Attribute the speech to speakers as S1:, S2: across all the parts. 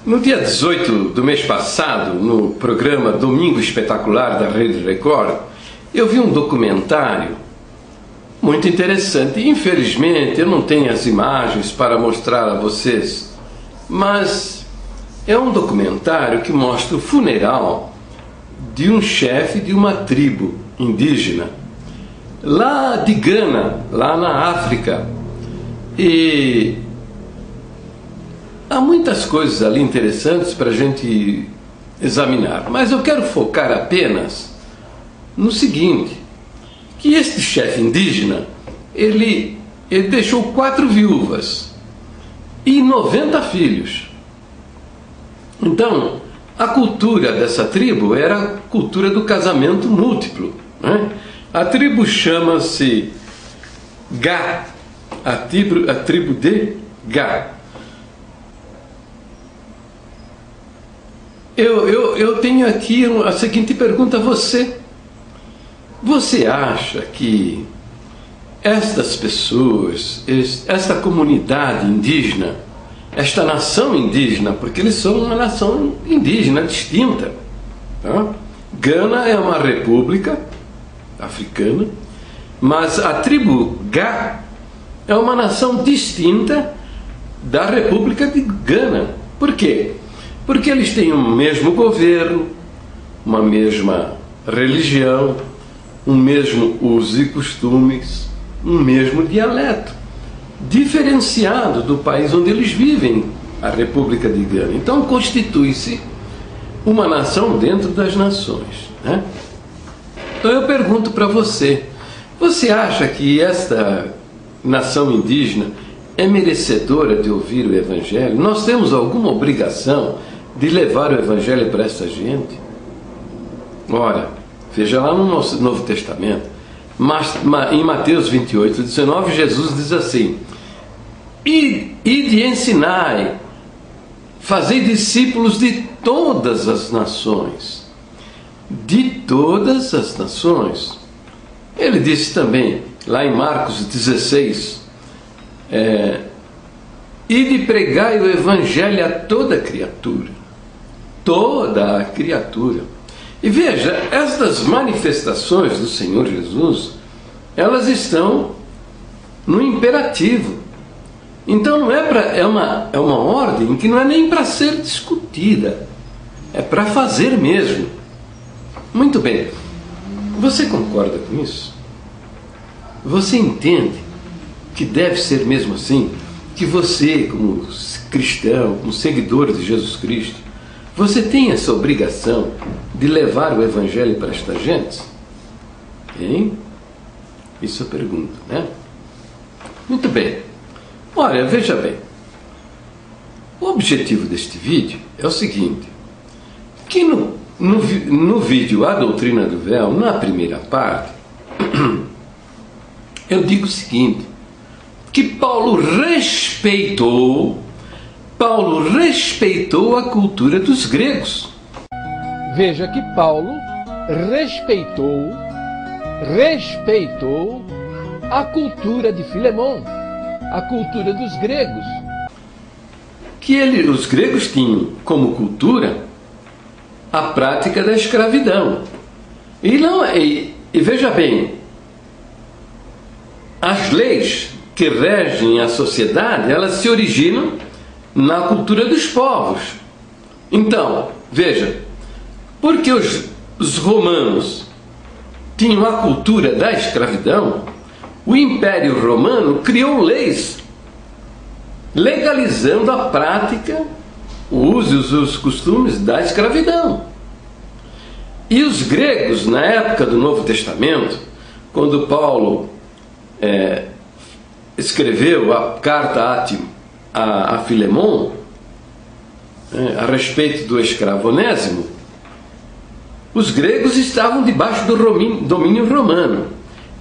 S1: No dia 18 do mês passado, no programa Domingo Espetacular da Rede Record, eu vi um documentário muito interessante. Infelizmente, eu não tenho as imagens para mostrar a vocês, mas é um documentário que mostra o funeral de um chefe de uma tribo indígena, lá de Gana, lá na África. E há muitas coisas ali interessantes para a gente examinar, mas eu quero focar apenas no seguinte, que este chefe indígena, ele deixou 4 viúvas e 90 filhos. Então, a cultura dessa tribo era a cultura do casamento múltiplo, né? A tribo chama-se Gá, a tribo de Gá. Eu tenho aqui a seguinte pergunta a você. Você acha que estas pessoas, esta comunidade indígena, esta nação indígena, porque eles são uma nação indígena distinta, tá? Gana é uma república africana, mas a tribo Gá é uma nação distinta da República de Gana. Por quê? Porque eles têm o mesmo governo, uma mesma religião, um mesmo uso e costumes, um mesmo dialeto, diferenciado do país onde eles vivem, a República de Gana. Então constitui-se uma nação dentro das nações, né? Então eu pergunto para você, você acha que esta nação indígena é merecedora de ouvir o Evangelho? Nós temos alguma obrigação de levar o Evangelho para essa gente? Ora, veja lá no Novo Testamento, em Mateus 28, 19, Jesus diz assim: Ide ensinai, fazei discípulos de todas as nações. De todas as nações. Ele disse também, lá em Marcos 16, Ide pregai o Evangelho a toda criatura. Toda a criatura. E veja, estas manifestações do Senhor Jesus, elas estão no imperativo. Então não é uma ordem que não é nem para ser discutida, é para fazer mesmo. Muito bem, você concorda com isso? Você entende que deve ser mesmo assim? Que você, como cristão, como seguidor de Jesus Cristo, você tem essa obrigação de levar o Evangelho para esta gente? Hein? Isso eu pergunto, né? Muito bem. Olha, veja bem. O objetivo deste vídeo é o seguinte, que no vídeo A Doutrina do Véu, na primeira parte, eu digo o seguinte, que Paulo respeitou a cultura dos gregos.
S2: Veja que Paulo respeitou a cultura de Filemão, a cultura dos gregos.
S1: Que os gregos tinham como cultura a prática da escravidão. E veja bem, as leis que regem a sociedade, elas se originam na cultura dos povos. Então, veja, porque os romanos tinham a cultura da escravidão, o Império Romano criou leis legalizando a prática, o uso e os costumes da escravidão. E os gregos, na época do Novo Testamento, quando Paulo escreveu a carta a Filemão, a respeito do escravonésimo, os gregos estavam debaixo do domínio romano.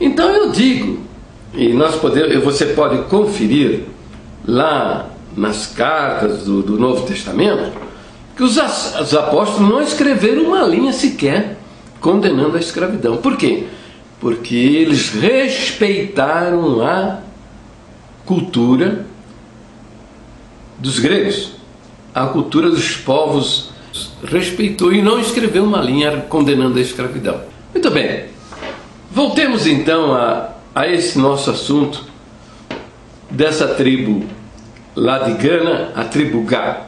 S1: Então eu digo, e você pode conferir lá nas cartas do Novo Testamento, que os apóstolos não escreveram uma linha sequer condenando a escravidão. Por quê? Porque eles respeitaram a cultura dos gregos. a cultura dos povos respeitou e não escreveu uma linha condenando a escravidão. Muito bem, voltemos então a esse nosso assunto dessa tribo lá de Gana, a tribo Gá.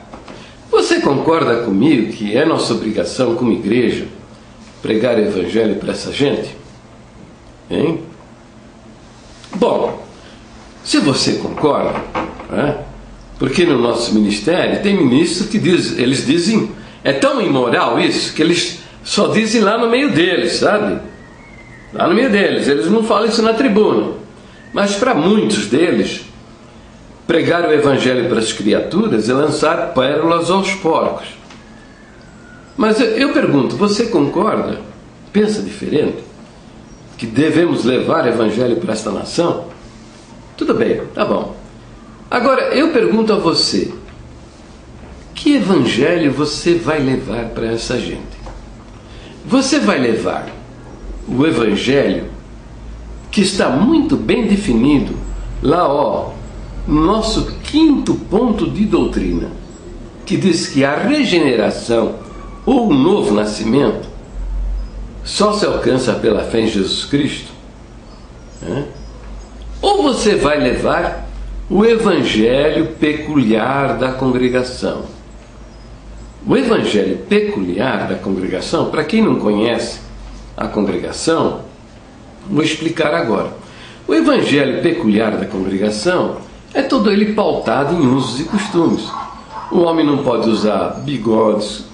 S1: Você concorda comigo que é nossa obrigação como igreja pregar o evangelho para essa gente? Hein? Bom, se você concorda, né? Porque no nosso ministério tem ministros que eles dizem, é tão imoral isso, que eles só dizem lá no meio deles, sabe? Lá no meio deles, eles não falam isso na tribuna. Mas para muitos deles, pregar o evangelho para as criaturas é lançar pérolas aos porcos. Mas eu pergunto, você concorda? Pensa diferente? Que devemos levar o evangelho para esta nação? Tudo bem, tá bom. Agora, eu pergunto a você, que evangelho você vai levar para essa gente? Você vai levar o evangelho que está muito bem definido lá, no nosso 5º ponto de doutrina, que diz que a regeneração ou o novo nascimento só se alcança pela fé em Jesus Cristo? Ou você vai levar o evangelho peculiar da congregação? O evangelho peculiar da congregação, para quem não conhece a congregação, vou explicar agora. O evangelho peculiar da congregação é todo ele pautado em usos e costumes. O homem não pode usar bigodes,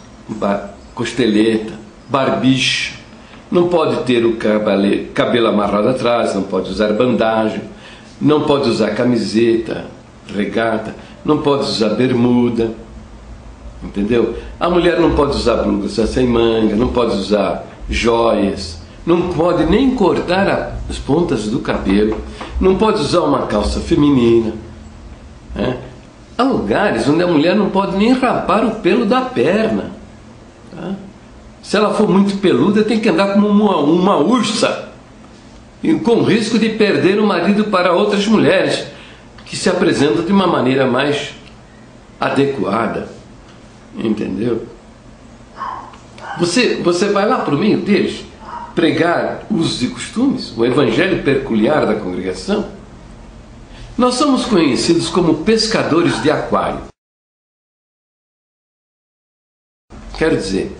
S1: costeleta, barbicha, não pode ter o cabelo amarrado atrás, não pode usar bandagem, não pode usar camiseta, regata, não pode usar bermuda, entendeu? A mulher não pode usar blusa sem manga, não pode usar joias, não pode nem cortar as pontas do cabelo, não pode usar uma calça feminina. Há lugares onde a mulher não pode nem rapar o pelo da perna. Se ela for muito peluda, tem que andar como uma ursa, e com risco de perder o marido para outras mulheres que se apresentam de uma maneira mais adequada. Entendeu? Você vai lá para o meio deles pregar usos e costumes, o evangelho peculiar da congregação? Nós somos conhecidos como pescadores de aquário. Quero dizer,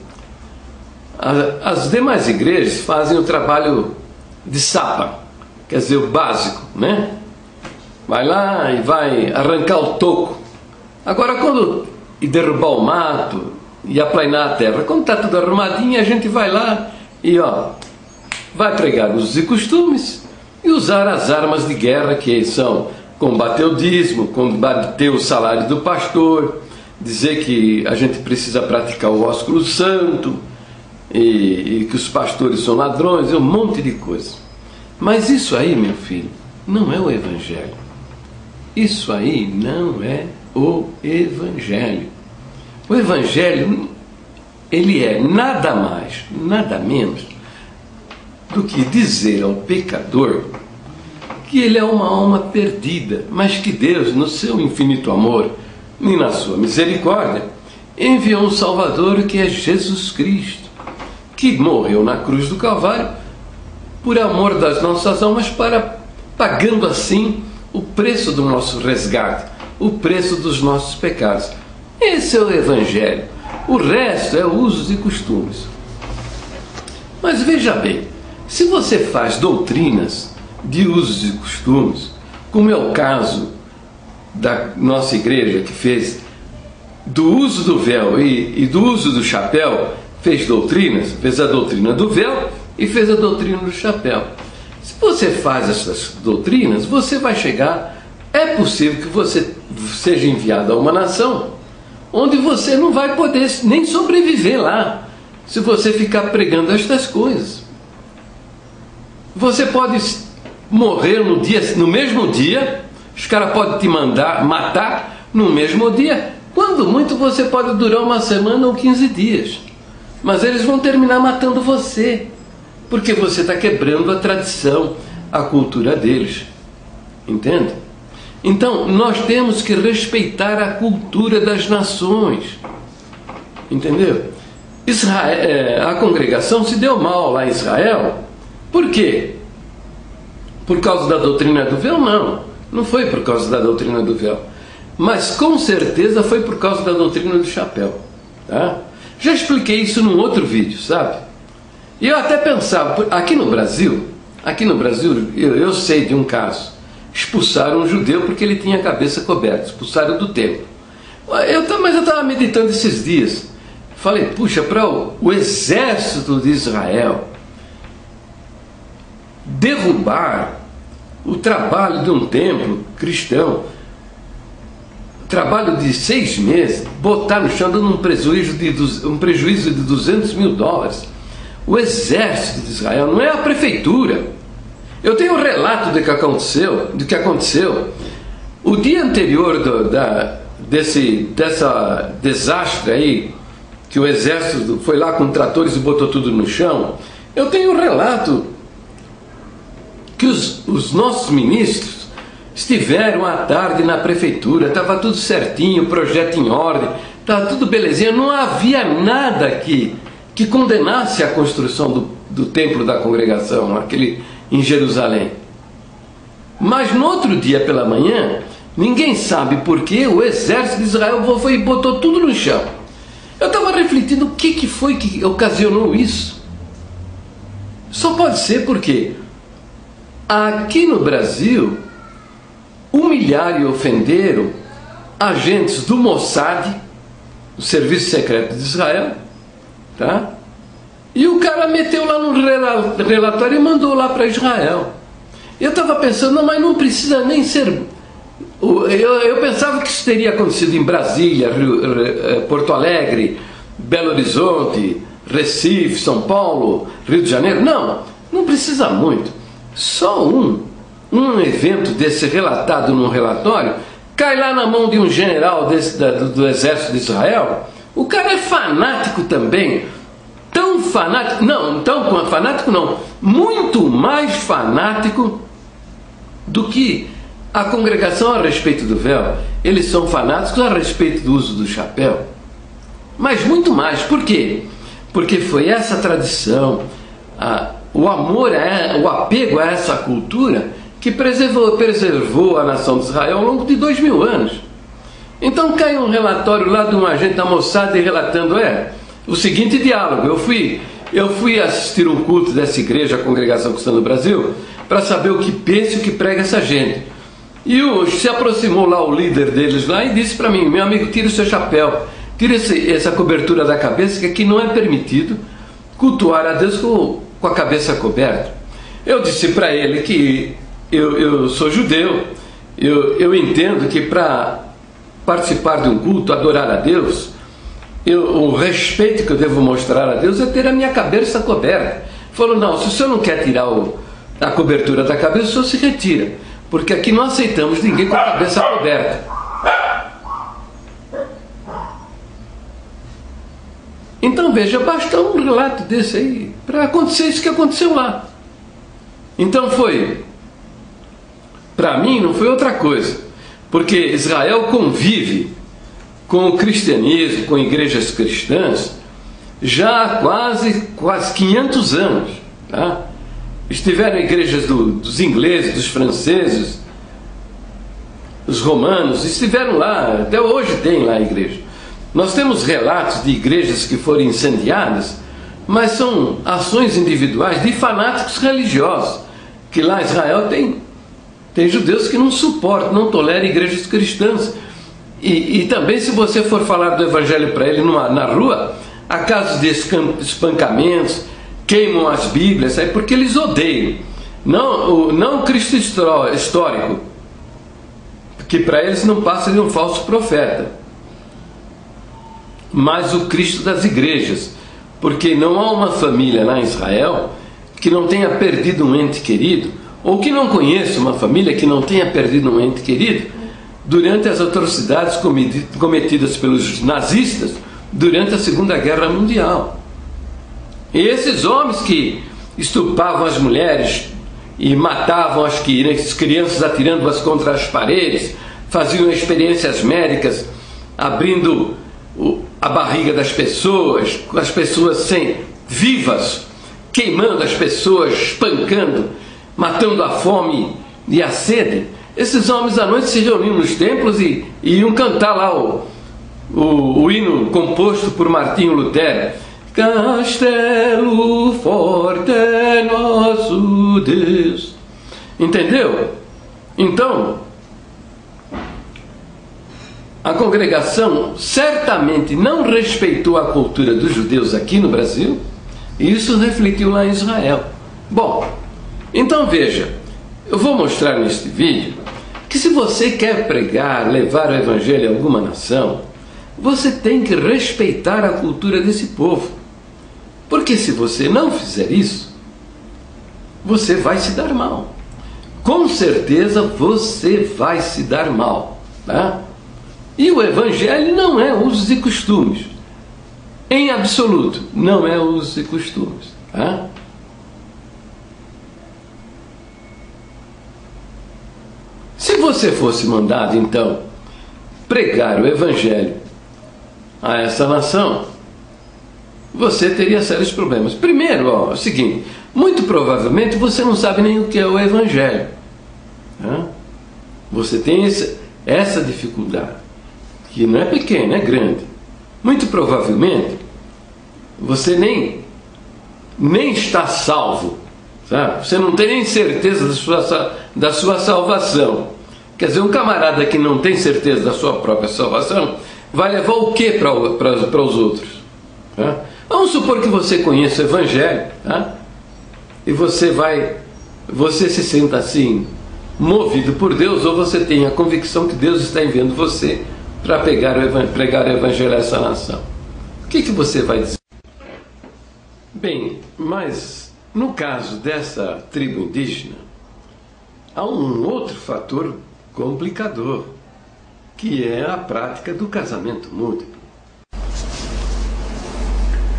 S1: as demais igrejas fazem o trabalho de sapa, quer dizer, o básico, né? Vai lá e vai arrancar o toco. Agora, e derrubar o mato e aplainar a terra, quando está tudo arrumadinho, a gente vai lá e vai pregar usos e costumes e usar as armas de guerra, que são combater o dízimo, combater o salário do pastor, dizer que a gente precisa praticar o ósculo santo e que os pastores são ladrões, um monte de coisa. Mas isso aí, meu filho, não é o evangelho. Isso aí não é o evangelho. O evangelho, ele é nada mais, nada menos do que dizer ao pecador que ele é uma alma perdida, mas que Deus, no seu infinito amor e na sua misericórdia, enviou um Salvador, que é Jesus Cristo, que morreu na cruz do Calvário por amor das nossas almas, pagando assim o preço do nosso resgate, o preço dos nossos pecados. Esse é o evangelho. O resto é usos e costumes. Mas veja bem, se você faz doutrinas de usos e costumes, como é o caso da nossa igreja, que fez do uso do véu e do uso do chapéu, fez a doutrina do véu e fez a doutrina do chapéu. Se você faz essas doutrinas, você vai chegar, é possível que você seja enviado a uma nação onde você não vai poder nem sobreviver lá, se você ficar pregando estas coisas. Você pode morrer no mesmo dia, os caras podem te matar no mesmo dia. Quando muito, você pode durar uma semana ou 15 dias. Mas eles vão terminar matando você, porque você está quebrando a tradição, a cultura deles. Entende? Então, nós temos que respeitar a cultura das nações. Entendeu? A congregação se deu mal lá em Israel. Por quê? Por causa da doutrina do véu? Não. Não foi por causa da doutrina do véu. Mas com certeza foi por causa da doutrina do chapéu. Tá? Já expliquei isso num outro vídeo, sabe? E eu até pensava, aqui no Brasil, eu sei de um caso. Expulsaram um judeu porque ele tinha a cabeça coberta. Expulsaram do templo. Mas eu estava meditando esses dias. Falei, puxa, para o exército de Israel derrubar o trabalho de um templo cristão, trabalho de 6 meses, botar no chão, dando um prejuízo de $200 mil. O exército de Israel, não é a prefeitura. Eu tenho um relato do que aconteceu. O dia anterior desse desastre aí, que o exército foi lá com tratores e botou tudo no chão, eu tenho um relato que os nossos ministros estiveram à tarde na prefeitura, estava tudo certinho, projeto em ordem, estava tudo belezinha, não havia nada que condenasse a construção do templo da congregação, aquele em Jerusalém. Mas no outro dia pela manhã, ninguém sabe por que o exército de Israel foi e botou tudo no chão. Eu estava refletindo o que foi que ocasionou isso. Só pode ser porque aqui no Brasil humilharam e ofenderam agentes do Mossad, o Serviço Secreto de Israel, tá? E o cara meteu lá no relatório e mandou lá para Israel. Eu estava pensando, não, mas não precisa nem ser... Eu pensava que isso teria acontecido em Brasília, Porto Alegre, Belo Horizonte, Recife, São Paulo, Rio de Janeiro. Não precisa muito. Só um evento desse relatado num relatório cai lá na mão de um general do exército de Israel. O cara é fanático também. Tão fanático, muito mais fanático do que a congregação a respeito do véu. Eles são fanáticos a respeito do uso do chapéu, mas muito mais. Por quê? Porque foi essa tradição, o amor, o apego a essa cultura que preservou a nação de Israel ao longo de 2000 anos. Então cai um relatório lá de um agente da Mossad relatando o seguinte diálogo. Eu fui assistir um culto dessa igreja, a Congregação Cristã do Brasil, para saber o que pensa e o que prega essa gente. E se aproximou lá o líder deles lá e disse para mim, meu amigo, tira o seu chapéu, tira essa cobertura da cabeça, que aqui não é permitido cultuar a Deus com a cabeça coberta. Eu disse para ele que eu sou judeu, eu entendo que para participar de um culto, adorar a Deus, o respeito que eu devo mostrar a Deus é ter a minha cabeça coberta. Falou, não, se o senhor não quer tirar a cobertura da cabeça, o senhor se retira, porque aqui não aceitamos ninguém com a cabeça coberta. Então veja, basta um relato desse aí para acontecer isso que aconteceu lá. Então para mim não foi outra coisa, porque Israel convive com o cristianismo, com igrejas cristãs, já há quase 500 anos. Tá? Estiveram igrejas dos ingleses, dos franceses, dos romanos, estiveram lá, até hoje tem lá a igreja. Nós temos relatos de igrejas que foram incendiadas, mas são ações individuais de fanáticos religiosos, que lá em Israel tem judeus que não suportam, não toleram igrejas cristãs. E também, se você for falar do evangelho para ele na rua, há casos de espancamentos, queimam as Bíblias, porque eles odeiam. Não o Cristo histórico, que para eles não passa de um falso profeta, mas o Cristo das igrejas, porque não há uma família lá em Israel que não tenha perdido um ente querido, ou que não conheça uma família que não tenha perdido um ente querido durante as atrocidades cometidas pelos nazistas durante a Segunda Guerra Mundial. E esses homens que estupravam as mulheres, e matavam as crianças atirando-as contra as paredes, faziam experiências médicas, abrindo a barriga das pessoas, com as pessoas vivas, queimando as pessoas, espancando, matando a fome e a sede. Esses homens à noite se reuniam nos templos e iam cantar lá o hino composto por Martinho Lutero. Castelo forte é nosso Deus. Entendeu? Então, a congregação certamente não respeitou a cultura dos judeus aqui no Brasil, e isso refletiu lá em Israel. Bom, então veja, eu vou mostrar neste vídeo que se você quer pregar, levar o evangelho a alguma nação, você tem que respeitar a cultura desse povo. Porque se você não fizer isso, você vai se dar mal. Com certeza você vai se dar mal, tá? E o evangelho não é usos e costumes. Em absoluto, não é usos e costumes, tá? Se você fosse mandado, então, pregar o evangelho a essa nação, você teria sérios problemas. Primeiro, é o seguinte, muito provavelmente você não sabe nem o que é o evangelho, tá? Você tem essa dificuldade, que não é pequena, é grande. Muito provavelmente você nem está salvo, sabe? Você não tem nem certeza da sua salvação. Quer dizer, um camarada que não tem certeza da sua própria salvação vai levar o que para os outros, tá? Vamos supor que você conheça o evangelho, tá? E você se senta assim, movido por Deus, ou você tem a convicção que Deus está enviando você para pregar o evangelho a essa nação. O que você vai dizer? Bem, mas no caso dessa tribo indígena, há um outro fator complicador, que é a prática do casamento múltiplo.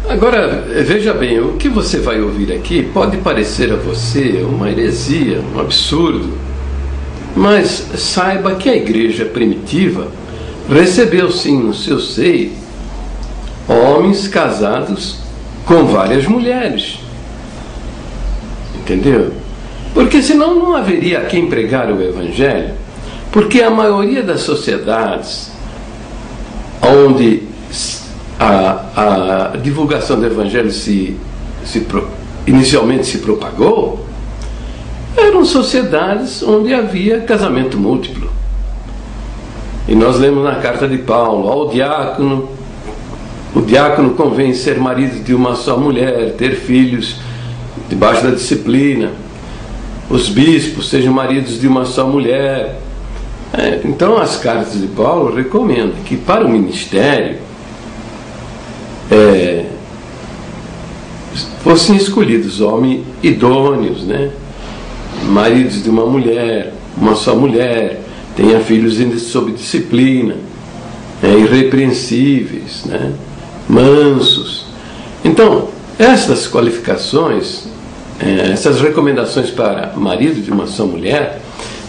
S1: Agora, veja bem, o que você vai ouvir aqui pode parecer a você uma heresia, um absurdo, mas saiba que a igreja primitiva recebeu sim no seu seio homens casados com várias mulheres. Entendeu? Porque senão não haveria quem pregar o evangelho, porque a maioria das sociedades onde a divulgação do evangelho inicialmente se propagou eram sociedades onde havia casamento múltiplo. E nós lemos na carta de Paulo, ao diácono, o diácono convém ser marido de uma só mulher, ter filhos debaixo da disciplina. Os bispos sejam maridos de uma só mulher. Então as cartas de Paulo recomendam que para o ministério fossem escolhidos homens idôneos, né? Maridos de uma mulher, uma só mulher, tenha filhos sob disciplina, irrepreensíveis, né? Mansos. Então, essas qualificações, essas recomendações para marido de uma só mulher,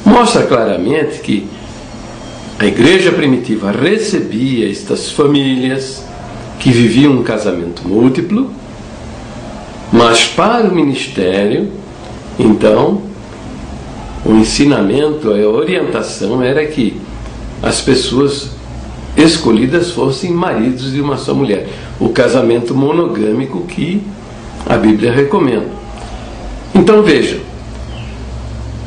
S1: mostra claramente que a igreja primitiva recebia estas famílias que viviam um casamento múltiplo, mas para o ministério, então, o ensinamento, a orientação era que as pessoas escolhidas fossem maridos de uma só mulher. O casamento monogâmico que a Bíblia recomenda. Então veja,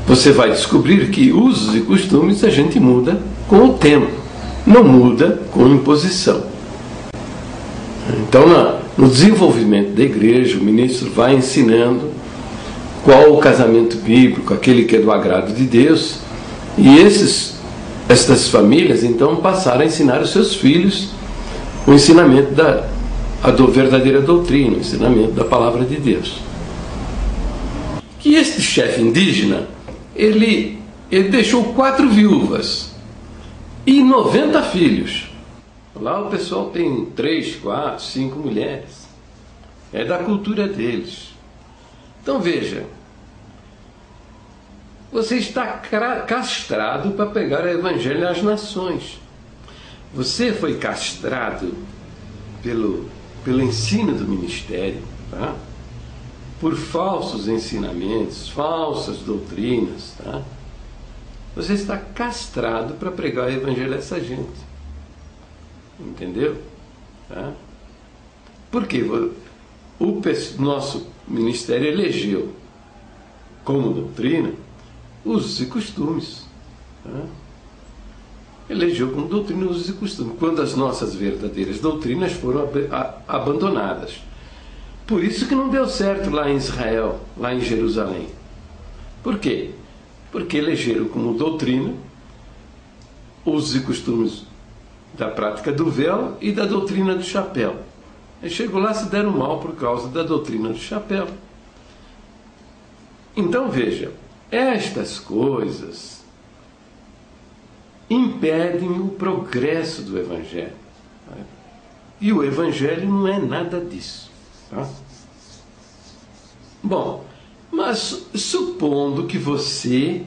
S1: você vai descobrir que usos e costumes a gente muda com o tempo, não muda com imposição. Então, no desenvolvimento da igreja, o ministro vai ensinando qual o casamento bíblico, aquele que é do agrado de Deus, e estas famílias então passaram a ensinar os seus filhos o ensinamento da verdadeira doutrina, o ensinamento da palavra de Deus. E este chefe indígena, ele deixou 4 viúvas e 90 filhos. Lá o pessoal tem 3, 4, 5 mulheres. É da cultura deles. Então veja, Você está castrado para pregar o Evangelho às nações. Você foi castrado pelo ensino do ministério, tá? Por falsos ensinamentos, falsas doutrinas. Tá? Você está castrado para pregar o Evangelho a essa gente. Entendeu? Tá? Porque o nosso ministério elegeu como doutrina usos e costumes. Tá? Elegeu como doutrina usos e costumes, quando as nossas verdadeiras doutrinas foram abandonadas. Por isso que não deu certo lá em Israel, lá em Jerusalém. Por quê? Porque elegeram como doutrina usos e costumes da prática do véu e da doutrina do chapéu. E chegou lá, se deram mal por causa da doutrina do chapéu. Então veja, estas coisas impedem o progresso do Evangelho. E o Evangelho não é nada disso. Tá? Bom, mas supondo que você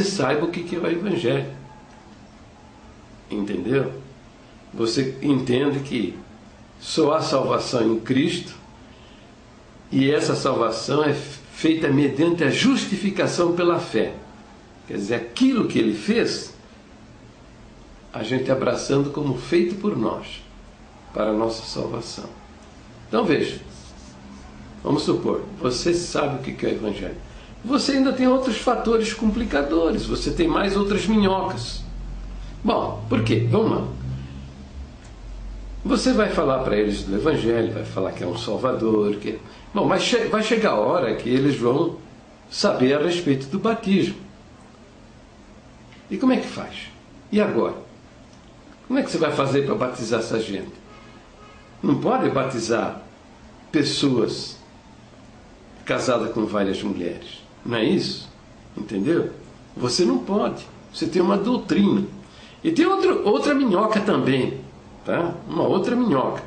S1: saiba o que é o Evangelho. Entendeu? Você entende que só há salvação em Cristo e essa salvação é feita mediante a justificação pela fé. Quer dizer, aquilo que ele fez, a gente abraçando como feito por nós, para a nossa salvação. Então veja, vamos supor, você sabe o que é o Evangelho. Você ainda tem outros fatores complicadores, você tem mais outras minhocas. Bom, por quê? Vamos lá. Você vai falar para eles do Evangelho, vai falar que é um Salvador. Bom, mas vai chegar a hora que eles vão saber a respeito do batismo. E como é que faz? E agora? Como é que você vai fazer para batizar essa gente? Não pode batizar pessoas casadas com várias mulheres. Não é isso? Entendeu? Você não pode. Você tem uma doutrina. E tem outra minhoca também. Tá? Uma outra minhoca.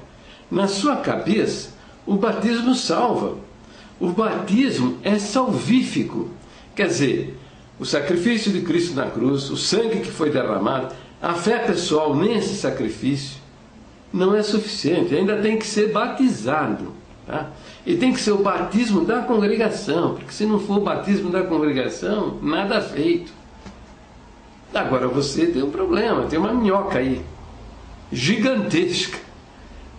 S1: Na sua cabeça, o batismo salva. O batismo é salvífico. Quer dizer, o sacrifício de Cristo na cruz, o sangue que foi derramado, a fé pessoal nesse sacrifício não é suficiente. Ainda tem que ser batizado. Tá? E tem que ser o batismo da congregação. Porque se não for o batismo da congregação, nada feito. Agora você tem um problema, tem uma minhoca aí, gigantesca,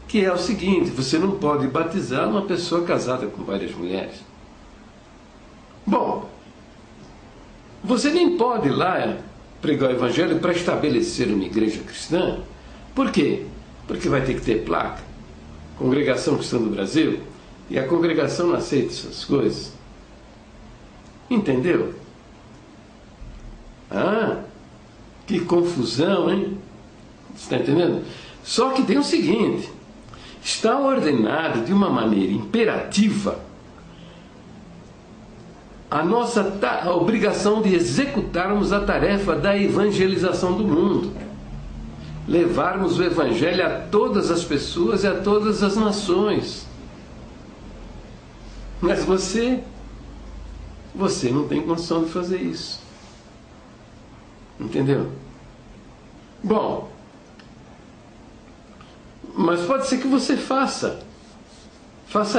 S1: que é o seguinte: você não pode batizar uma pessoa casada com várias mulheres. Bom, você nem pode ir lá pregar o Evangelho para estabelecer uma igreja cristã. Por quê? Porque vai ter que ter placa, Congregação Cristã do Brasil, e a congregação não aceita essas coisas. Entendeu? Ah, que confusão, hein? Você está entendendo? Só que tem o seguinte: está ordenado de uma maneira imperativa a obrigação de executarmos a tarefa da evangelização do mundo. Levarmos o Evangelho a todas as pessoas e a todas as nações. Mas você não tem condição de fazer isso. Entendeu? Bom, mas pode ser que você faça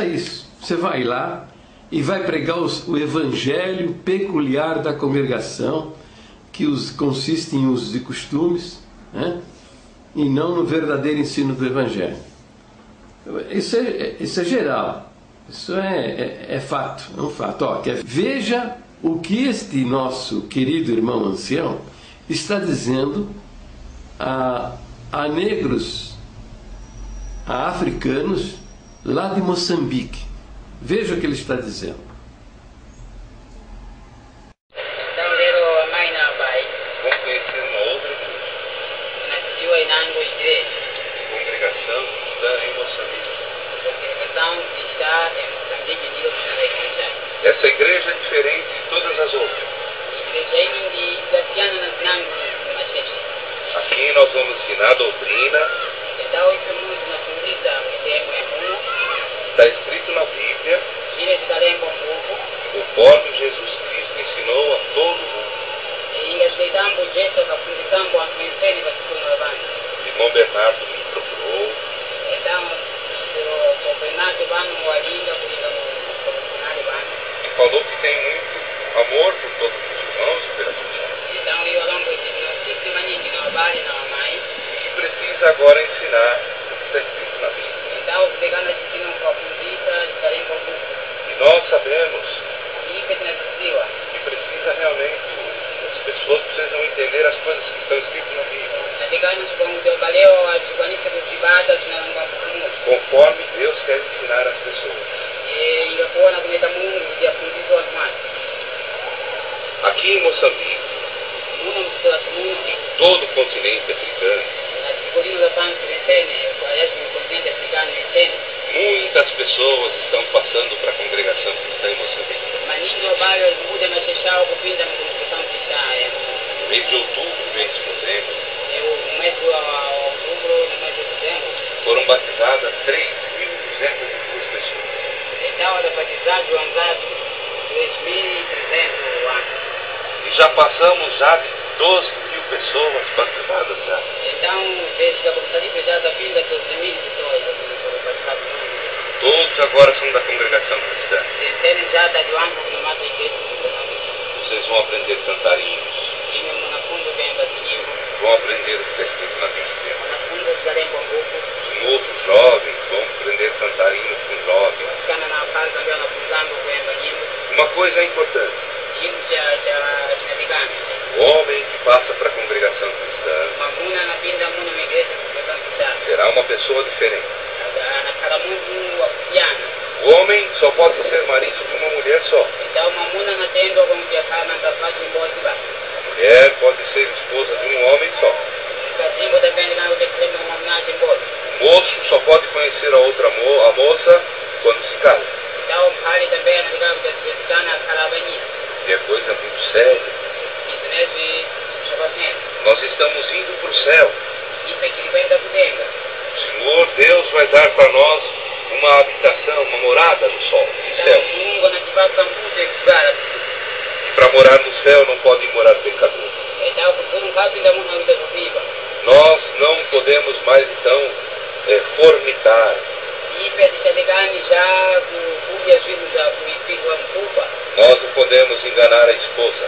S1: isso. Você vai lá e vai pregar o evangelho peculiar da congregação, que consiste em usos e costumes, né? E não no verdadeiro ensino do evangelho. Isso é geral. Isso é fato. É um fato. Veja o que este nosso querido irmão ancião está dizendo a negros, a africanos lá de Moçambique. Veja o que ele está dizendo.
S3: Vamos conhecer uma outra congregação em Moçambique. Essa igreja é diferente de todas as outras. Aqui nós vamos ensinar a doutrina. Está escrito na Bíblia. O próprio Jesus Cristo ensinou ensinou a todo mundo. Irmão Bernardo me procurou, e falou que tem muito amor por todos os irmãos e pela cristã, e que precisa agora ensinar o que está escrito na Bíblia. E nós sabemos que precisa realmente, as pessoas precisam entender as coisas que estão escritas na Bíblia, conforme Deus quer ensinar as pessoas. Aqui em Moçambique, em todo o continente africano, muitas pessoas estão passando para a congregação cristã em Moçambique. No mês de outubro, no mês de novembro, foram batizadas 3.202 pessoas. E já passamos já de 12.000 pessoas batizadas já. Todos agora são da congregação cristã. Vocês vão aprender a cantar hinos, vão aprender o que está escrito na Bíblia. Os outros jovens vão aprender a cantar hinos com jovens. Uma coisa é importante: o homem que passa para a congregação cristã será uma pessoa diferente. O homem só pode ser marido de uma mulher só. A mulher pode ser esposa de um homem só. O moço só pode conhecer a outra moça quando se casa. E é coisa muito séria. Nós estamos indo para o céu. O Senhor Deus vai dar para nós uma habitação, uma morada no sol, no céu. E para morar no céu não podem morar pecadores. Nós não podemos mais então fornicar. Nós não podemos enganar a esposa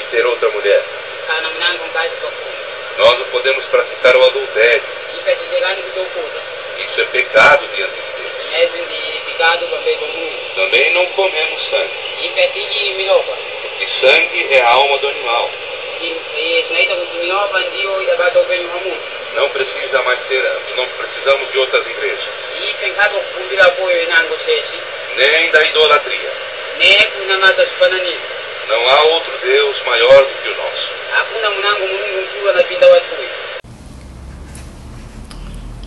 S3: e ter outra mulher. Nós não podemos praticar o adultério. Isso é pecado diante de Deus. Também não comemos sangue, porque sangue é a alma do animal. Não precisa mais ter, não precisamos de outras igrejas, nem da idolatria. Não há outro Deus maior do que o nosso.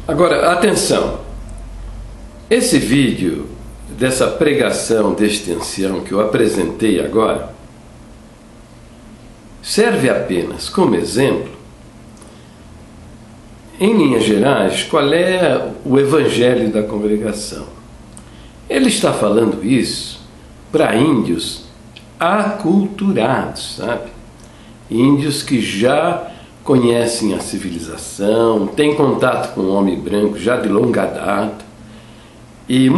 S1: Agora, atenção. Esse vídeo dessa pregação deste ancião que eu apresentei agora serve apenas como exemplo, em linhas gerais, qual é o evangelho da congregação. Ele está falando isso para índios aculturados, sabe? Índios que já conhecem a civilização, têm contato com o homem branco já de longa data, e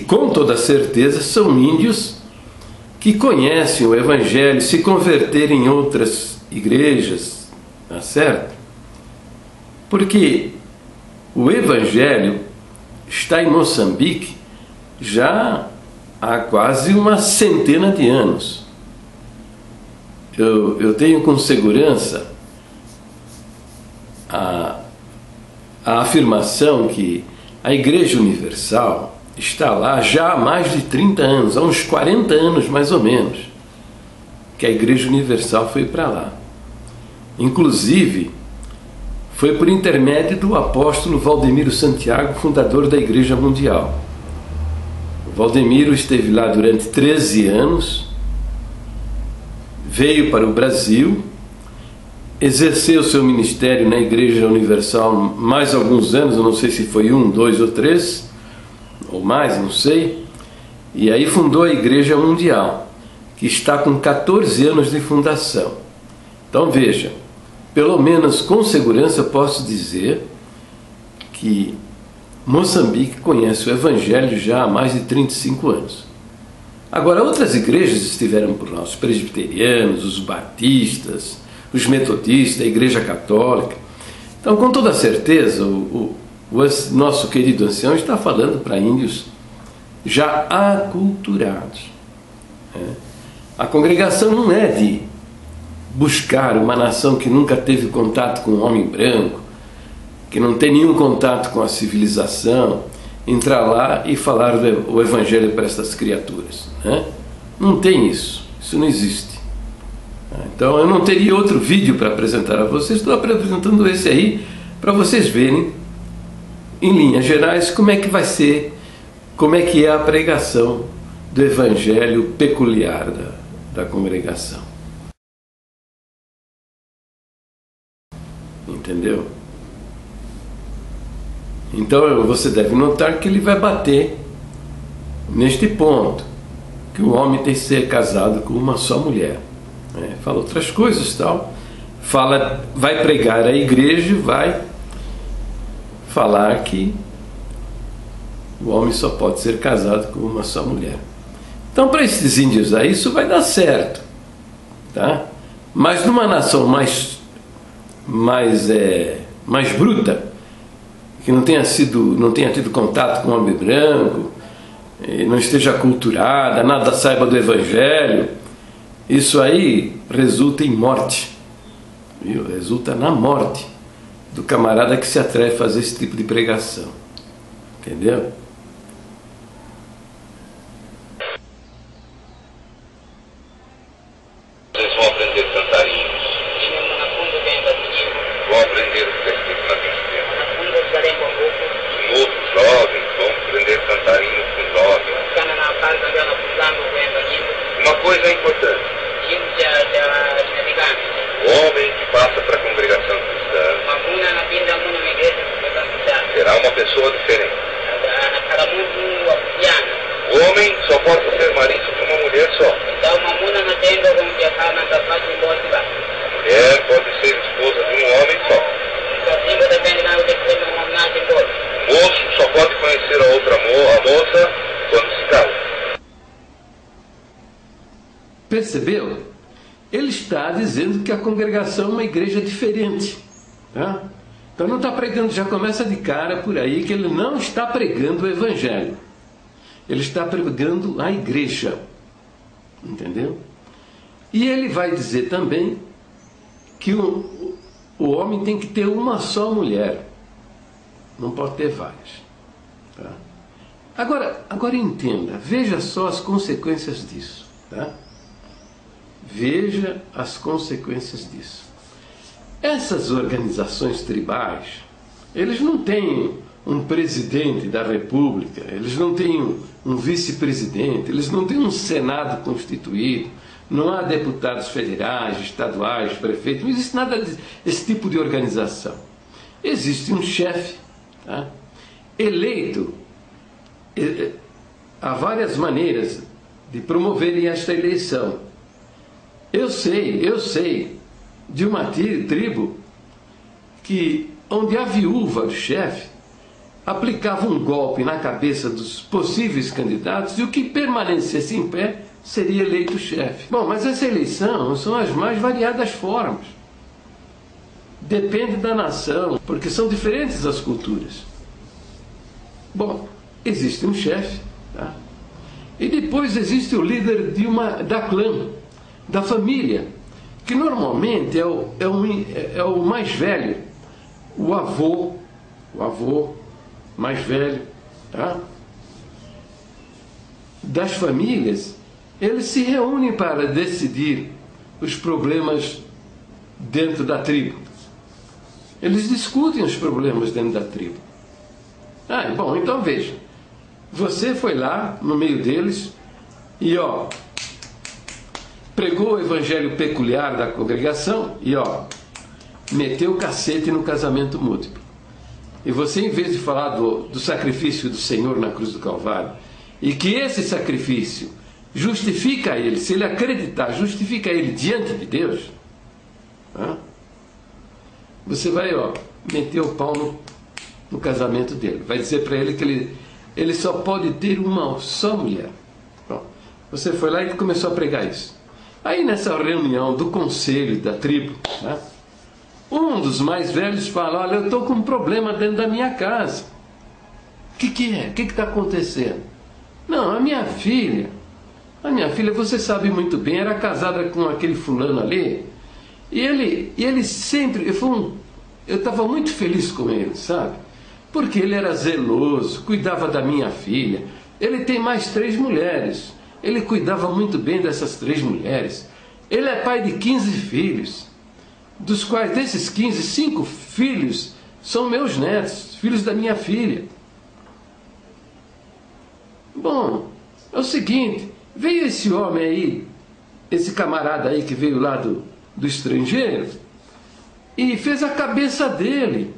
S1: com toda certeza são índios que conhecem o evangelho, se converterem em outras igrejas, tá certo? Porque o evangelho está em Moçambique já há quase uma centena de anos. Eu tenho com segurança a afirmação que a Igreja Universal está lá já há mais de 30 anos, há uns 40 anos mais ou menos, que a Igreja Universal foi para lá. Inclusive, foi por intermédio do apóstolo Valdemiro Santiago, fundador da Igreja Mundial. O Valdemiro esteve lá durante 13 anos, veio para o Brasil, exerceu seu ministério na Igreja Universal mais alguns anos, eu não sei se foi 1, 2 ou 3, ou mais, não sei, E aí fundou a Igreja Mundial, que está com 14 anos de fundação. Então veja, pelo menos com segurança posso dizer que Moçambique conhece o Evangelho já há mais de 35 anos. Agora, outras igrejas estiveram por nós, os presbiterianos, os batistas, os metodistas, a Igreja Católica. Então, com toda certeza, o nosso querido ancião está falando para índios já aculturados. A congregação não é de buscar uma nação que nunca teve contato com o homem branco, que não tem nenhum contato com a civilização, entrar lá e falar o Evangelho para essas criaturas. Não tem isso, isso não existe. Então eu não teria outro vídeo para apresentar a vocês, estou apresentando esse aí para vocês verem, em linhas gerais, como é que vai ser, como é que é a pregação do Evangelho peculiar da congregação. Entendeu? Então você deve notar que ele vai bater neste ponto, que o homem tem que ser casado com uma só mulher. Fala outras coisas, tal. Vai pregar a igreja e vai falar que o homem só pode ser casado com uma só mulher. Então, para esses índios aí, isso vai dar certo, tá? Mas numa nação mais bruta, que não tenha tido contato com o homem branco, não esteja aculturada, nada saiba do Evangelho, isso aí resulta em morte, viu? Resulta na morte do camarada que se atreve a fazer esse tipo de pregação, entendeu?
S3: Vocês vão aprender a cantar hinos, vão aprender o que está escrito na Bíblia. Os jovens vão aprender a cantar hinos com jovens. Uma coisa é importante: o homem que passa para a congregação cristã será uma pessoa diferente. O homem só pode ser marido de uma mulher só. A mulher pode ser esposa de um homem só. O moço só pode conhecer a outra moça quando se casa.
S1: Percebeu? Ele está dizendo que a congregação é uma igreja diferente, tá? Então não está pregando, já começa de cara por aí que ele não está pregando o Evangelho. Ele está pregando a igreja, entendeu? E ele vai dizer também que o homem tem que ter uma só mulher, não pode ter várias, tá? Agora entenda, veja só as consequências disso, tá? Veja as consequências disso. Essas organizações tribais, eles não têm um presidente da república, eles não têm um vice-presidente, eles não têm um senado constituído, não há deputados federais, estaduais, prefeitos, não existe nada desse tipo de organização. Existe um chefe, tá? Eleito. Há várias maneiras de promoverem esta eleição. Eu sei de uma tribo que, onde a viúva do chefe aplicava um golpe na cabeça dos possíveis candidatos e o que permanecesse em pé seria eleito chefe. Bom, mas essa eleição são as mais variadas formas. Depende da nação, porque são diferentes as culturas. Bom, existe um chefe, tá? E depois existe o líder da clã, da família, que normalmente é o mais velho, o avô mais velho, tá? Das famílias. Eles se reúnem para decidir os problemas dentro da tribo. Eles discutem os problemas dentro da tribo. Bom, então veja. Você foi lá no meio deles e pregou o evangelho peculiar da congregação e meteu o cacete no casamento múltiplo. E você, em vez de falar do sacrifício do Senhor na cruz do Calvário, e que esse sacrifício justifica ele, se ele acreditar, justifica ele diante de Deus, você vai meter o pau no casamento dele, vai dizer para ele que ele só pode ter uma só mulher. Você foi lá e começou a pregar isso. Aí nessa reunião do conselho da tribo, um dos mais velhos fala: olha, eu estou com um problema dentro da minha casa. O que é? O que está acontecendo? Não, a minha filha, você sabe muito bem, era casada com aquele fulano ali, e ele sempre, eu estava muito feliz com ele, sabe? Porque ele era zeloso, cuidava da minha filha. Ele tem mais 3 mulheres, ele cuidava muito bem dessas 3 mulheres. Ele é pai de 15 filhos, dos quais, desses 15, 5 filhos são meus netos, filhos da minha filha. Bom, é o seguinte, veio esse homem aí, esse camarada aí que veio lá do estrangeiro, e fez a cabeça dele.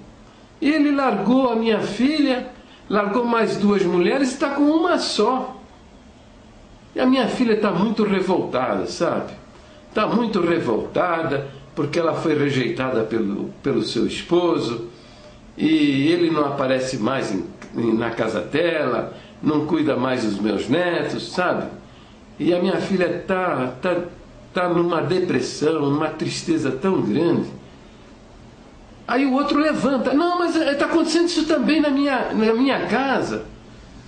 S1: Ele largou a minha filha, largou mais 2 mulheres e está com uma só. E a minha filha está muito revoltada, sabe? Está muito revoltada porque ela foi rejeitada pelo seu esposo, e ele não aparece mais na casa dela, não cuida mais dos meus netos, sabe? E a minha filha está numa depressão, numa tristeza tão grande. Aí o outro levanta: não, mas está acontecendo isso também na minha casa.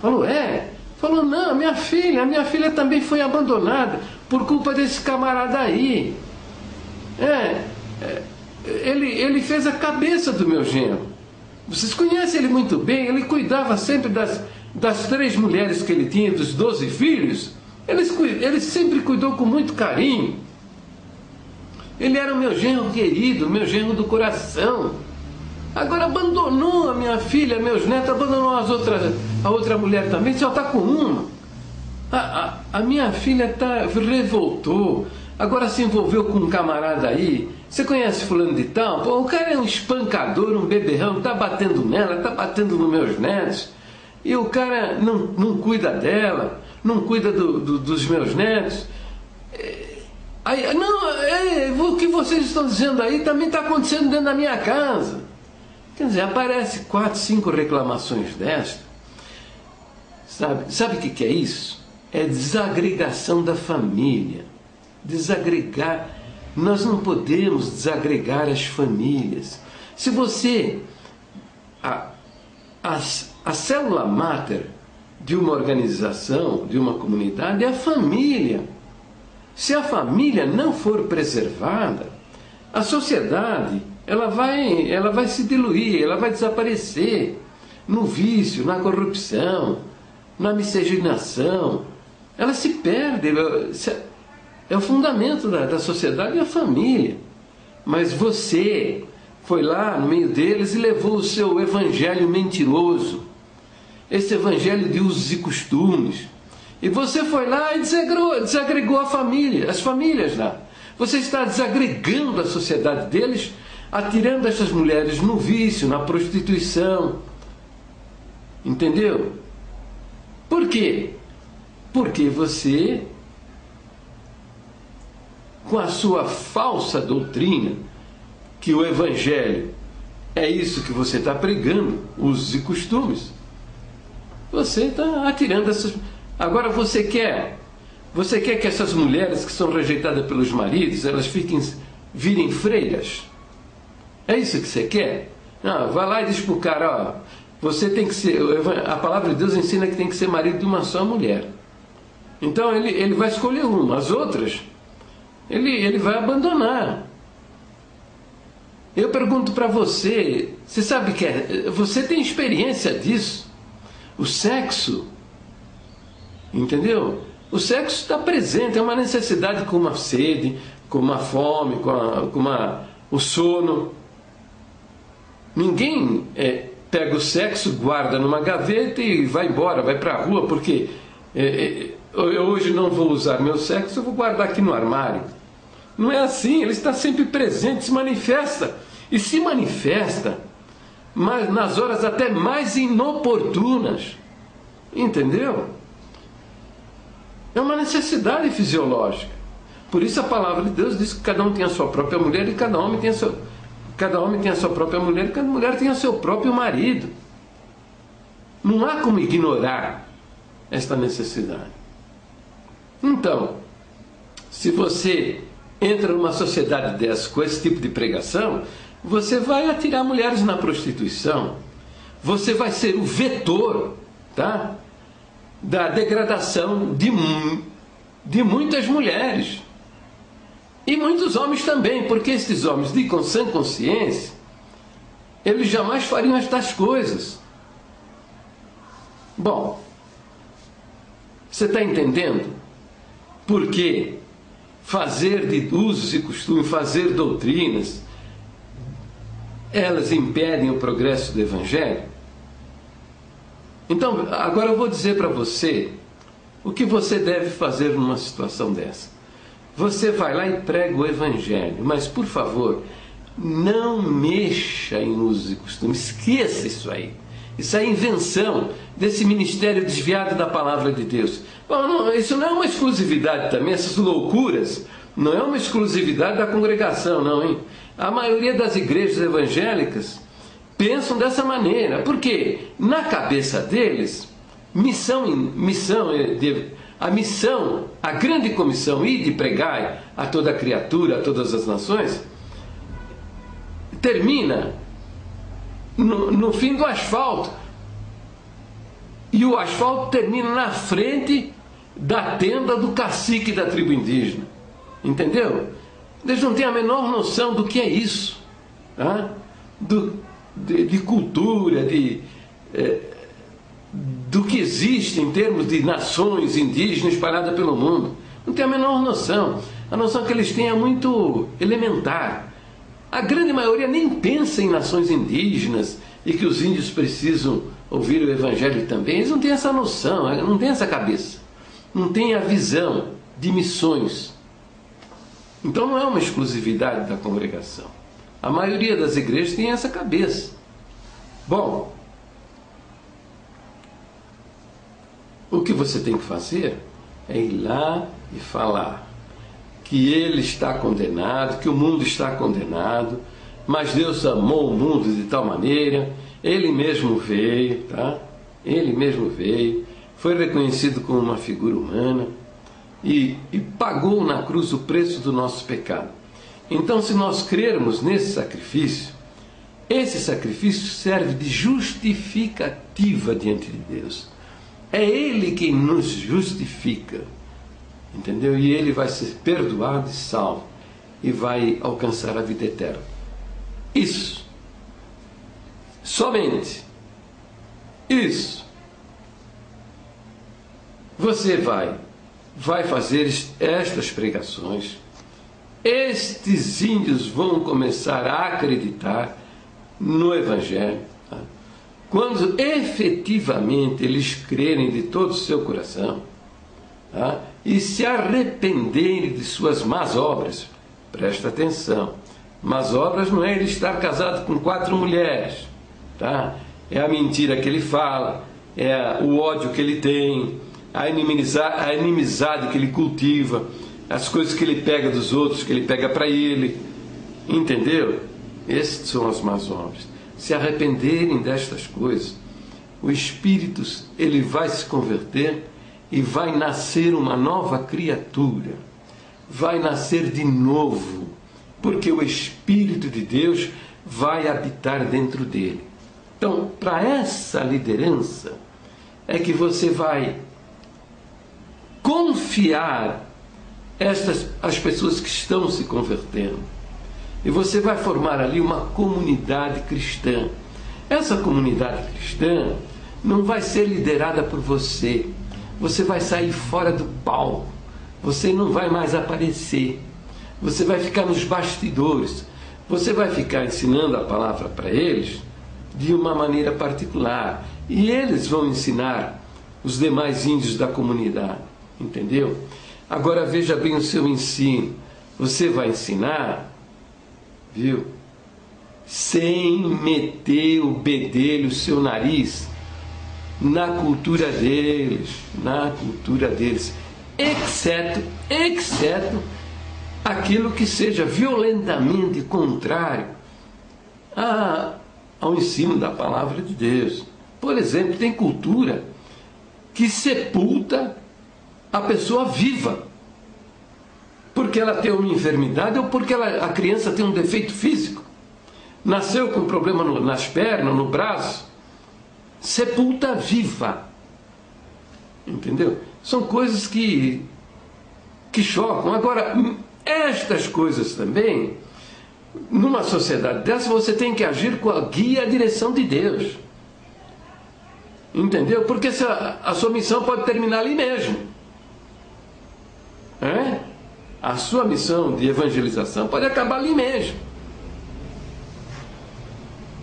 S1: Falou: é? Falou: não, minha filha também foi abandonada por culpa desse camarada aí. Ele fez a cabeça do meu genro. Vocês conhecem ele muito bem, ele cuidava sempre das 3 mulheres que ele tinha, dos 12 filhos. Ele sempre cuidou com muito carinho. Ele era o meu genro querido, meu genro do coração. Agora abandonou a minha filha, meus netos, abandonou a outra mulher também, só está com uma. A minha filha revoltou, agora se envolveu com um camarada aí. Você conhece fulano de tal? Pô, o cara é um espancador, um beberrão, está batendo nela, está batendo nos meus netos. E o cara não cuida dela, não cuida dos meus netos. Aí, não, o que vocês estão dizendo aí também está acontecendo dentro da minha casa. Quer dizer, aparece 4, 5 reclamações desta. Sabe o que é isso? É desagregação da família. Desagregar. Nós não podemos desagregar as famílias. Se você... A célula máter de uma organização, de uma comunidade, é a família. Se a família não for preservada, a sociedade ela vai se diluir, ela vai desaparecer no vício, na corrupção, na miscigenação. Ela se perde. É o fundamento da sociedade, é a família. Mas você foi lá no meio deles e levou o seu evangelho mentiroso, esse evangelho de usos e costumes. E você foi lá e desagregou a família, as famílias lá. Você está desagregando a sociedade deles, atirando essas mulheres no vício, na prostituição. Entendeu? Por quê? Porque você, com a sua falsa doutrina, que o evangelho é isso que você está pregando, usos e costumes, você está atirando essas... Agora você quer que essas mulheres que são rejeitadas pelos maridos, elas virem freiras? É isso que você quer? Não, vai lá e diz para o cara: você tem que ser... A palavra de Deus ensina que tem que ser marido de uma só mulher. Então ele vai escolher uma, as outras ele vai abandonar. Eu pergunto para você, você sabe que você tem experiência disso? O sexo, entendeu? O sexo está presente, é uma necessidade, como a sede, como a fome, como o sono. Ninguém pega o sexo, guarda numa gaveta e vai embora, vai para a rua, porque eu hoje não vou usar meu sexo, eu vou guardar aqui no armário. Não é assim, ele está sempre presente, se manifesta. E se manifesta, mas nas horas até mais inoportunas. Entendeu? É uma necessidade fisiológica. Por isso a palavra de Deus diz que cada um tem a sua própria mulher e cada homem tem a sua própria mulher e cada mulher tem o seu próprio marido. Não há como ignorar esta necessidade. Então, se você entra numa sociedade dessa com esse tipo de pregação, você vai atirar mulheres na prostituição. Você vai ser o vetor, tá, da degradação de muitas mulheres. E muitos homens também, porque esses homens de sã consciência, eles jamais fariam estas coisas. Bom, você está entendendo? Porque fazer de usos e costumes, fazer doutrinas, elas impedem o progresso do Evangelho? Então, agora eu vou dizer para você o que você deve fazer numa situação dessa. Você vai lá e prega o Evangelho, mas, por favor, não mexa em usos e costumes. Esqueça isso aí. Isso é invenção desse ministério desviado da palavra de Deus. Bom, não, isso não é uma exclusividade também, essas loucuras não é uma exclusividade da congregação, não, hein? A maioria das igrejas evangélicas pensam dessa maneira, porque na cabeça deles, a grande comissão, ir de pregar a toda criatura, a todas as nações, termina no fim do asfalto. E o asfalto termina na frente da tenda do cacique da tribo indígena. Entendeu? Eles não têm a menor noção do que é isso. Tá? De cultura, do que existe em termos de nações indígenas espalhadas pelo mundo. Não tem a menor noção. A noção que eles têm é muito elementar. A grande maioria nem pensa em nações indígenas e que os índios precisam ouvir o Evangelho também. Eles não têm essa noção, não têm essa cabeça. Não têm a visão de missões. Então não é uma exclusividade da congregação. A maioria das igrejas tem essa cabeça. Bom, o que você tem que fazer é ir lá e falar que ele está condenado, que o mundo está condenado, mas Deus amou o mundo de tal maneira, ele mesmo veio, tá? Ele mesmo veio, foi reconhecido como uma figura humana e pagou na cruz o preço do nosso pecado. Então, se nós crermos nesse sacrifício, esse sacrifício serve de justificativa diante de Deus. É Ele quem nos justifica, entendeu? E Ele vai ser perdoado e salvo e vai alcançar a vida eterna. Isso. Somente isso. Você vai fazer estas pregações. Estes índios vão começar a acreditar no Evangelho. Tá? Quando efetivamente eles crerem de todo o seu coração, tá? E se arrependerem de suas más obras, presta atenção, más obras não é ele estar casado com 4 mulheres, tá? É a mentira que ele fala, é o ódio que ele tem, a inimizade que ele cultiva, as coisas que ele pega dos outros, que ele pega para ele, entendeu? Essas são as más obras. Se arrependerem destas coisas, o Espírito, ele vai se converter e vai nascer uma nova criatura, vai nascer de novo, porque o Espírito de Deus vai habitar dentro dele. Então, para essa liderança é que você vai confiar as pessoas que estão se convertendo. E você vai formar ali uma comunidade cristã. Essa comunidade cristã não vai ser liderada por você. Você vai sair fora do palco. Você não vai mais aparecer. Você vai ficar nos bastidores. Você vai ficar ensinando a palavra para eles de uma maneira particular. E eles vão ensinar os demais índios da comunidade. Entendeu? Agora veja bem o seu ensino. Você vai ensinar, viu? Sem meter o bedelho, o seu nariz, na cultura deles. Na cultura deles. exceto aquilo que seja violentamente contrário ao ensino da palavra de Deus. Por exemplo, tem cultura que sepulta a pessoa viva, porque ela tem uma enfermidade ou porque a criança tem um defeito físico, nasceu com um problema nas pernas, no braço, sepulta viva. Entendeu? São coisas que chocam. Agora, estas coisas também, numa sociedade dessa, você tem que agir com a guia e a direção de Deus. Entendeu? Porque a sua missão pode terminar ali mesmo. A sua missão de evangelização pode acabar ali mesmo.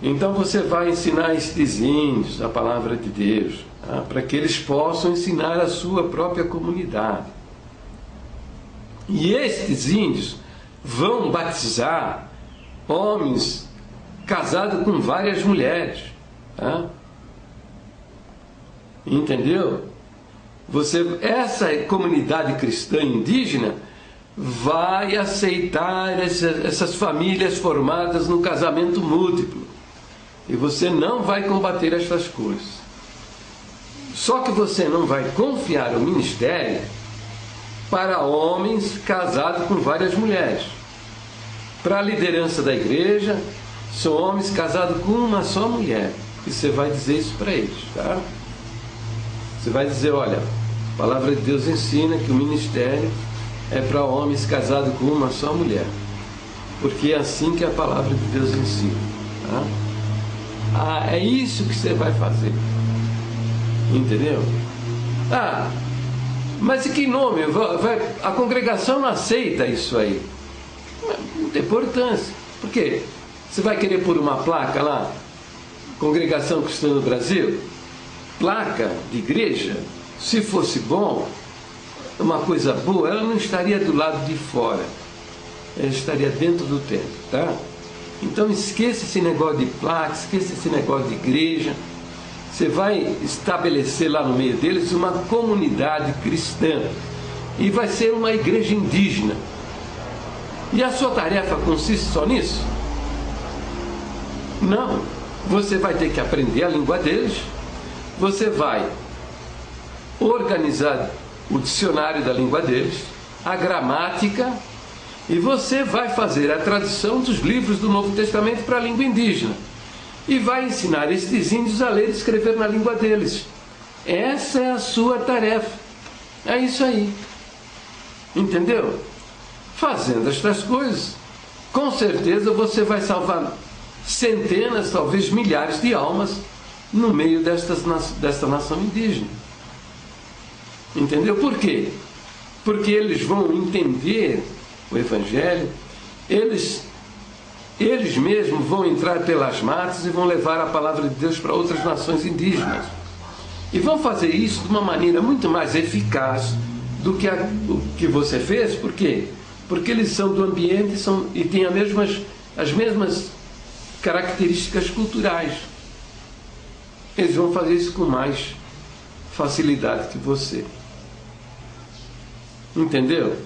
S1: Então você vai ensinar estes índios a palavra de Deus, para que eles possam ensinar a sua própria comunidade. E estes índios vão batizar homens casados com várias mulheres. Entendeu? Essa comunidade cristã indígena vai aceitar essas famílias formadas no casamento múltiplo. E você não vai combater estas coisas. Só que você não vai confiar o ministério para homens casados com várias mulheres. Para a liderança da igreja, são homens casados com uma só mulher. E você vai dizer isso para eles, tá? Você vai dizer, olha, a palavra de Deus ensina que o ministério é para homens casados com uma só mulher. Porque é assim que a palavra de Deus ensina, tá? É isso que você vai fazer. Entendeu? Mas em que nome? A congregação não aceita isso aí. Não tem importância. Por quê? Você vai querer pôr uma placa lá? Congregação Cristã no Brasil? Placa de igreja? Se fosse bom, uma coisa boa, ela não estaria do lado de fora. Ela estaria dentro do templo, tá? Então esqueça esse negócio de placa, esqueça esse negócio de igreja. Você vai estabelecer lá no meio deles uma comunidade cristã. E vai ser uma igreja indígena. E a sua tarefa consiste só nisso? Não. Você vai ter que aprender a língua deles. Você vai organizar o dicionário da língua deles, a gramática, e você vai fazer a tradução dos livros do Novo Testamento para a língua indígena. E vai ensinar estes índios a ler e escrever na língua deles. Essa é a sua tarefa. É isso aí. Entendeu? Fazendo estas coisas, com certeza você vai salvar centenas, talvez milhares de almas no meio desta nação indígena. Entendeu? Por quê? Porque eles vão entender o Evangelho, eles mesmos vão entrar pelas matas e vão levar a palavra de Deus para outras nações indígenas. E vão fazer isso de uma maneira muito mais eficaz do que o que você fez. Por quê? Porque eles são do ambiente e têm as mesmas características culturais. Eles vão fazer isso com mais facilidade que você. Entendeu?